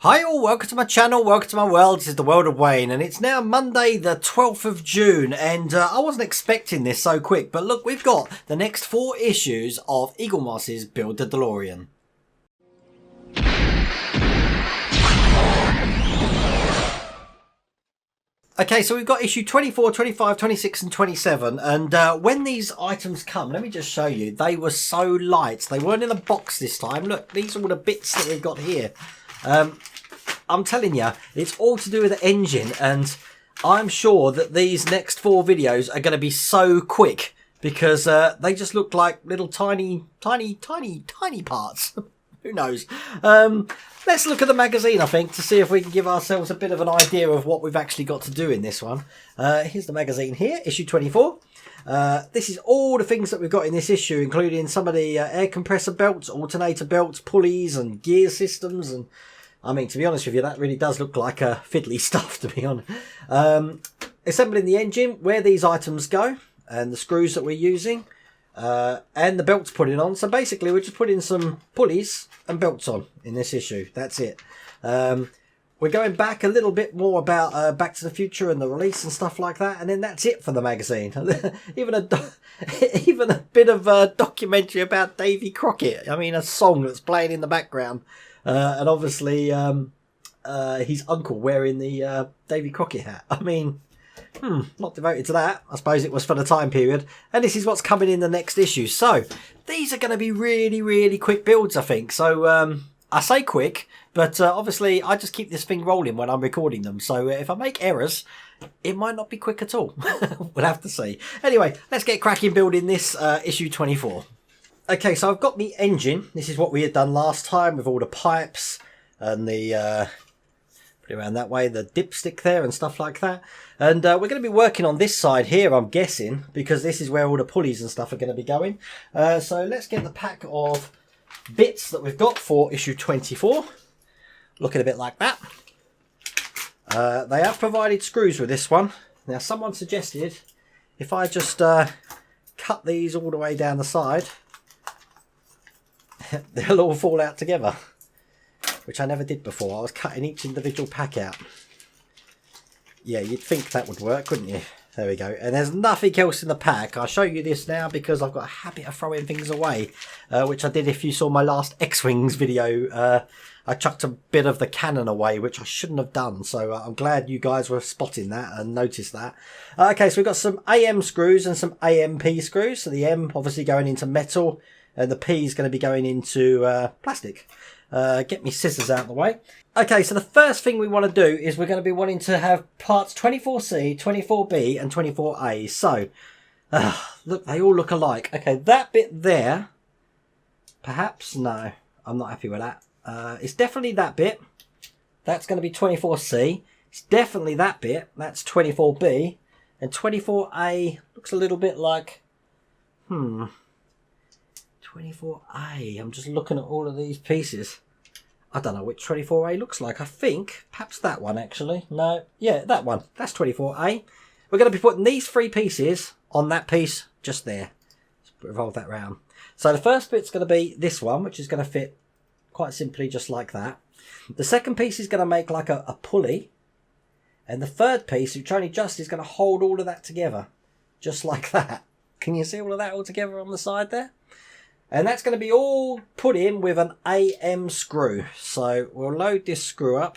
Hi all, welcome to my channel, welcome to my world. This is the world of Wayne and it's now Monday the 12th of June and I wasn't expecting this so quick, but look, we've got the next 4 issues of Eaglemoss's Build the Delorean. Okay, so we've got issue 24, 25, 26 and 27 and when these items come, let me just show you, they were so light. They weren't in a box this time. Look, these are all the bits that we've got here. I'm telling you, it's all to do with the engine, and I'm sure that these next 4 videos are going to be so quick because they just look like little tiny parts. Who knows? Let's look at the magazine, I think, to see if we can give ourselves a bit of an idea of what we've actually got to do in this one. Here's the magazine here, issue 24. This is all the things that we've got in this issue, including some of the air compressor belts, alternator belts, pulleys and gear systems. And I mean, to be honest with you, that really does look like fiddly stuff, to be honest. Assembling the engine, where these items go, and the screws that we're using, and the belts putting on. So basically, we're just putting some pulleys and belts on in this issue. That's it. We're going back a little bit more about Back to the Future and the release and stuff like that, and then that's it for the magazine. even a bit of a documentary about Davy Crockett. I mean, a song that's playing in the background, and obviously his uncle wearing the Davy Crockett hat. I mean, not devoted to that. I suppose it was for the time period. And this is what's coming in the next issue. So these are going to be really quick builds, I think. So I say quick, but obviously I just keep this thing rolling when I'm recording them. So if I make errors, it might not be quick at all. We'll have to see. Anyway, let's get cracking building this issue 24. Okay, so I've got the engine. This is what we had done last time with all the pipes and the put it around that way, the dipstick there and stuff like that. And we're going to be working on this side here, I'm guessing, because this is where all the pulleys and stuff are going to be going. So let's get the pack of bits that we've got for issue 24. Looking a bit like that. They have provided screws with this one. Now, someone suggested if I just cut these all the way down the side, they'll all fall out together, which I never did before. I was cutting each individual pack out. Yeah, you'd think that would work, wouldn't you? There we go. And there's nothing else in the pack. I'll show you this now because I've got a habit of throwing things away, which I did if you saw my last X-Wings video. I chucked a bit of the cannon away, which I shouldn't have done. So I'm glad you guys were spotting that and noticed that. Okay, so we've got some AM screws and some AMP screws. So the M obviously going into metal and the P is going to be going into plastic. Get me scissors out of the way. Okay, so the first thing we want to do is we're going to be wanting to have parts 24C, 24B and 24A. So, look, they all look alike. Okay, that bit there, perhaps, no, I'm not happy with that. It's definitely that bit. That's going to be 24C. It's definitely that bit. That's 24B. And 24A looks a little bit like, 24A. I'm just looking at all of these pieces. I don't know which 24A looks like. I think perhaps that one actually. No, yeah, that one. That's 24A. We're going to be putting these 3 pieces on that piece just there. Let's revolve that round. So the first bit's going to be this one, which is going to fit quite simply just like that. The second piece is going to make like a pulley. And the third piece, which only just is going to hold all of that together. Just like that. Can you see all of that all together on the side there? And that's going to be all put in with an AM screw. So we'll load this screw up.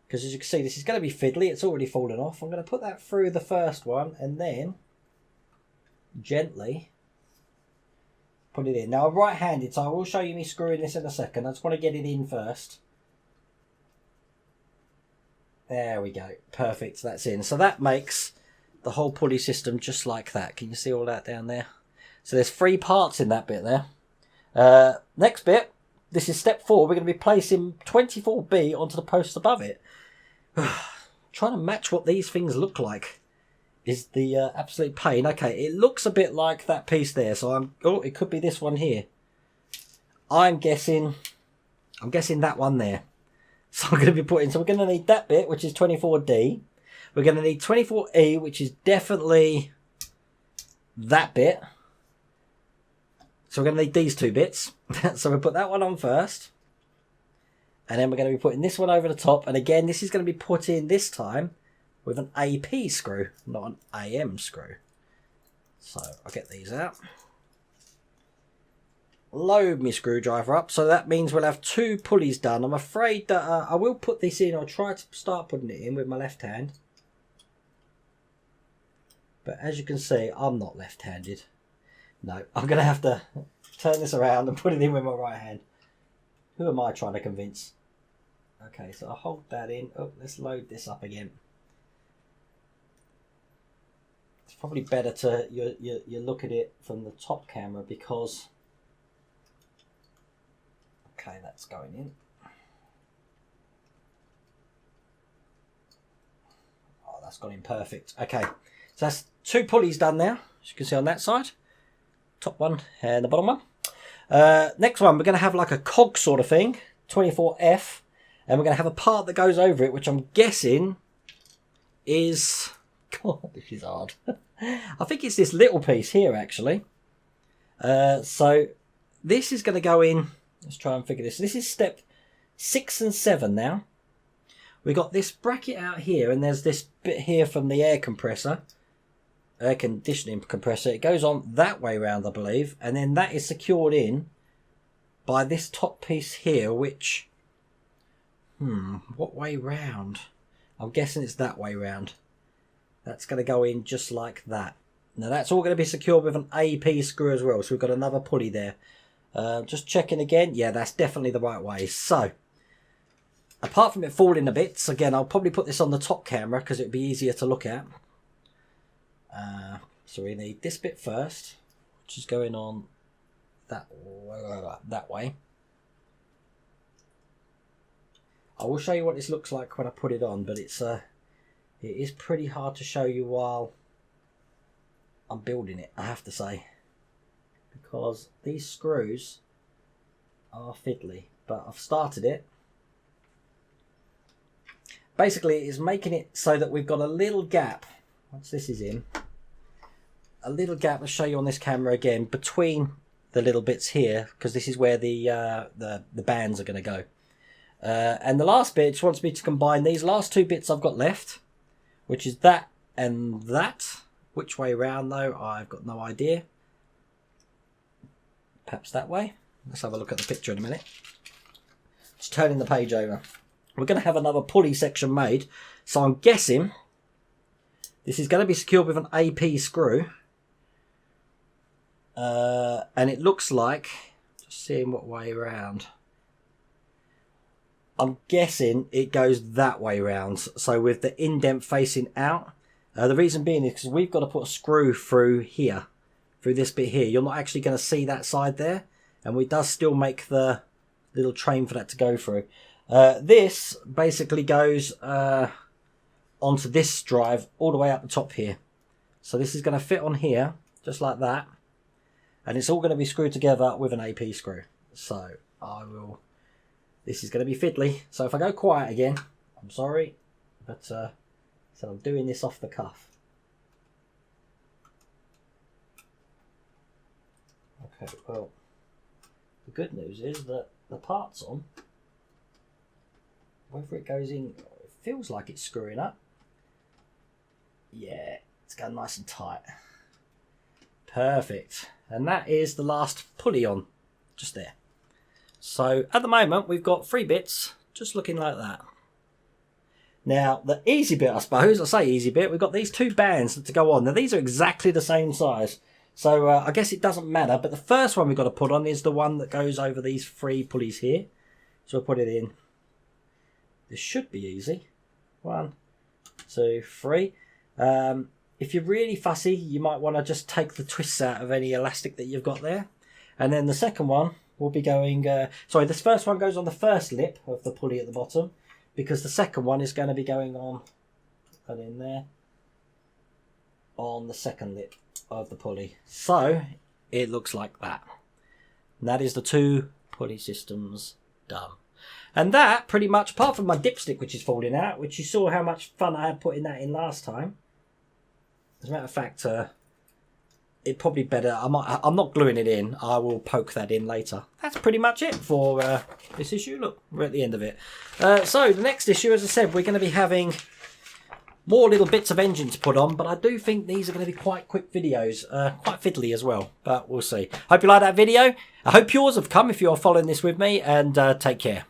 Because as you can see, this is going to be fiddly. It's already fallen off. I'm going to put that through the first one. And then gently put it in. Now I'm right-handed, so I will show you me screwing this in a second. I just want to get it in first. There we go. Perfect. That's in. So that makes the whole pulley system just like that. Can you see all that down there? So there's 3 parts in that bit there. Next bit, this is step 4. We're going to be placing 24B onto the post above it. Trying to match what these things look like is the absolute pain. Okay, it looks a bit like that piece there. So it could be this one here. I'm guessing that one there. So I'm going to be putting, so we're going to need that bit, which is 24D. We're going to need 24E, which is definitely that bit. So we're going to need these 2 bits. So we'll put that one on first. And then we're going to be putting this one over the top. And again, this is going to be put in this time with an AP screw, not an AM screw. So I'll get these out. Load my screwdriver up. So that means we'll have 2 pulleys done. I'm afraid that I will put this in. I'll try to start putting it in with my left hand. But as you can see, I'm not left-handed. No, I'm going to have to turn this around and put it in with my right hand. Who am I trying to convince? Okay, so I'll hold that in. Oh, let's load this up again. It's probably better to you look at it from the top camera because... Okay, that's going in. Oh, that's gone in perfect. Okay, so that's 2 pulleys done now, as you can see on that side. Top one and the bottom one. Next one, we're going to have like a cog sort of thing, 24F. And we're going to have a part that goes over it, which I'm guessing is... God, this is hard. I think it's this little piece here, actually. So this is going to go in... Let's try and figure this. This is step 6 and 7 now. We've got this bracket out here, and there's this bit here from the air conditioning compressor. It goes on that way round, I believe, and then that is secured in by this top piece here, which... what way round? I'm guessing it's that way round. That's going to go in just like that. Now that's all going to be secured with an AP screw as well, so we've got another pulley there. Just checking again. Yeah, that's definitely the right way. So, apart from it falling a bit, again, I'll probably put this on the top camera because it'll be easier to look at. So we need this bit first, which is going on that way. I will show you what this looks like when I put it on, but it is pretty hard to show you while I'm building it, I have to say, because these screws are fiddly. But I've started it. Basically, it's making it so that we've got a little gap. Once this is in, a little gap, I'll show you on this camera again, between the little bits here, because this is where the bands are going to go. And the last bit just wants me to combine these last 2 bits I've got left, which is that and that. Which way round though, I've got no idea. Perhaps that way. Let's have a look at the picture in a minute. Just turning the page over. We're going to have another pulley section made, so I'm guessing this is going to be secured with an AP screw. And it looks like, just seeing what way around, I'm guessing it goes that way round. So with the indent facing out. The reason being is because we've got to put a screw through here, through this bit here. You're not actually going to see that side there, and we does still make the little train for that to go through. This basically goes onto this drive all the way up the top here. So this is going to fit on here, just like that. And it's all going to be screwed together with an AP screw. So this is going to be fiddly. So if I go quiet again, I'm sorry, but so I'm doing this off the cuff. Okay, well, the good news is that the part's on. Whether it goes in, it feels like it's screwing up. Yeah, it's going nice and tight. Perfect. And that is the last pulley on, just there. So at the moment we've got 3 bits just looking like that. Now the easy bit, I suppose, I say easy bit, we've got these 2 bands to go on. Now these are exactly the same size, so I guess it doesn't matter, but the first one we've got to put on is the one that goes over these 3 pulleys here. So we'll put it in. This should be easy. 1, 2, 3. If you're really fussy, you might want to just take the twists out of any elastic that you've got there. And then the second one will be going... sorry, this first one goes on the first lip of the pulley at the bottom, because the second one is going to be going on, put that in there, on the second lip of the pulley. So it looks like that. And that is the 2 pulley systems done. And that pretty much, apart from my dipstick which is falling out, which you saw how much fun I had putting that in last time. As a matter of fact, it probably better. I'm not gluing it in. I will poke that in later. That's pretty much it for this issue. Look, we're at the end of it. So the next issue, as I said, we're going to be having more little bits of engine to put on, but I do think these are going to be quite quick videos, quite fiddly as well, but we'll see. Hope you like that video. I hope yours have come if you're following this with me, and take care.